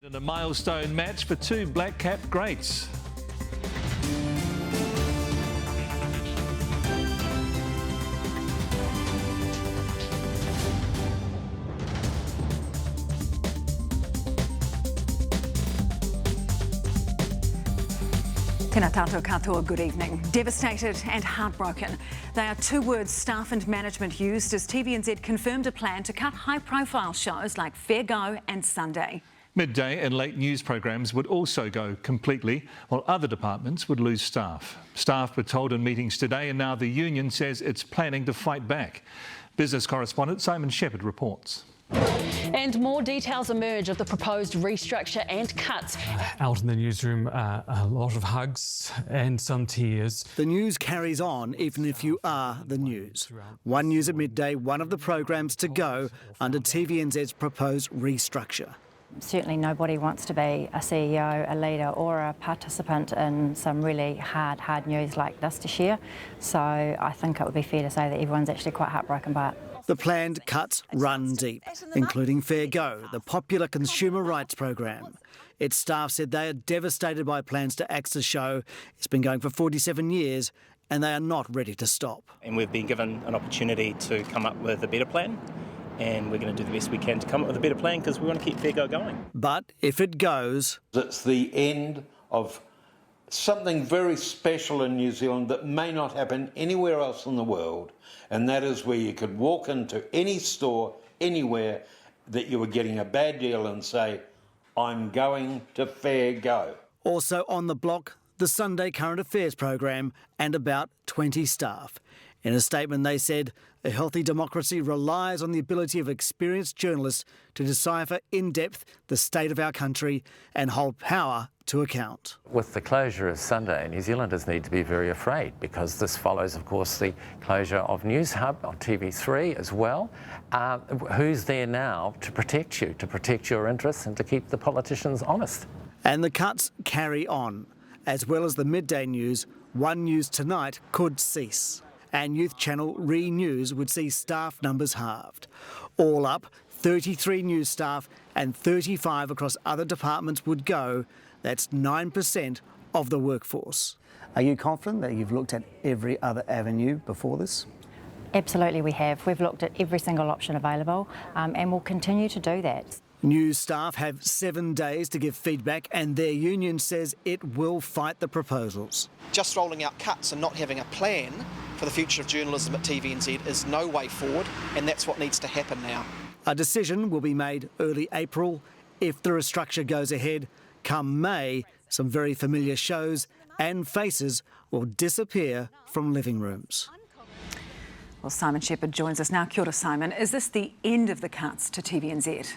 And a milestone match for two black cap greats. Tēnā tātou katoa, good evening. Devastated and heartbroken. They are two words staff and management used as TVNZ confirmed a plan to cut high-profile shows like Fair Go and Sunday. Midday and late news programmes would also go completely, while other departments would lose staff. Staff were told in meetings today, and now the union says it's planning to fight back. Business correspondent Simon Shepherd reports. And more details emerge of the proposed restructure and cuts. Out in the newsroom, a lot of hugs and some tears. The news carries on even if you are the news. One News at midday, one of the programmes to go under TVNZ's proposed restructure. Certainly nobody wants to be a CEO, a leader or a participant in some really hard news like this to share. So I think it would be fair to say that everyone's actually quite heartbroken by it. The planned cuts run deep, including Fair Go, the popular consumer rights program. Its staff said they are devastated by plans to axe the show. It's been going for 47 years and they are not ready to stop. And we've been given an opportunity to come up with a better plan, and we're going to do the best we can to come up with a better plan because we want to keep Fair Go going. But if it goes... It's the end of something very special in New Zealand that may not happen anywhere else in the world, and that is where you could walk into any store, anywhere, that you were getting a bad deal and say, I'm going to Fair Go. Also on the block, the Sunday Current Affairs program and about 20 staff. In a statement they said, a healthy democracy relies on the ability of experienced journalists to decipher in depth the state of our country and hold power to account. With the closure of Sunday, New Zealanders need to be very afraid because this follows, of course, the closure of Newshub on TV3 as well. Who's there now to protect you, to protect your interests and to keep the politicians honest? And the cuts carry on. As well as the midday news, One News Tonight could cease. And Youth Channel Re-News would see staff numbers halved. All up, 33 news staff and 35 across other departments would go. That's 9% of the workforce. Are you confident that you've looked at every other avenue before this? Absolutely we have. We've looked at every single option available and we'll continue to do that. News staff have 7 days to give feedback and their union says it will fight the proposals. Just rolling out cuts and not having a plan for the future of journalism at TVNZ is no way forward, and that's what needs to happen now. A decision will be made early April. If the restructure goes ahead, come May, some very familiar shows and faces will disappear from living rooms. Well, Simon Shepherd joins us now. Kia ora, Simon. Is this the end of the cuts to TVNZ?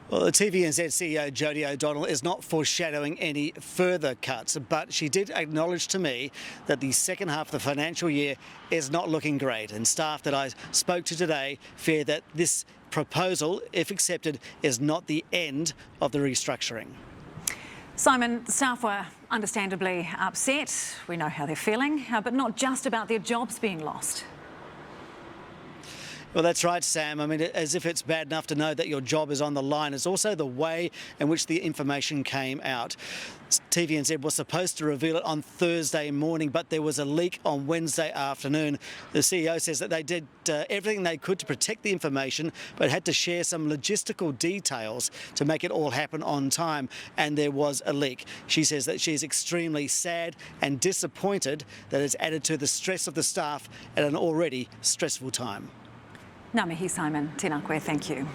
Well, the TVNZ CEO Jodie O'Donnell is not foreshadowing any further cuts, but she did acknowledge to me that the second half of the financial year is not looking great, and staff that I spoke to today fear that this proposal, if accepted, is not the end of the restructuring. Simon, staff were understandably upset. We know how they're feeling, but not just about their jobs being lost. Well, that's right, Sam. I mean, as if it's bad enough to know that your job is on the line. It's also the way in which the information came out. TVNZ was supposed to reveal it on Thursday morning, but there was a leak on Wednesday afternoon. The CEO says that they did everything they could to protect the information, but had to share some logistical details to make it all happen on time, and there was a leak. She says that she's extremely sad and disappointed that it's added to the stress of the staff at an already stressful time. Ngā mihi, Simon. Tēnā koe, thank you.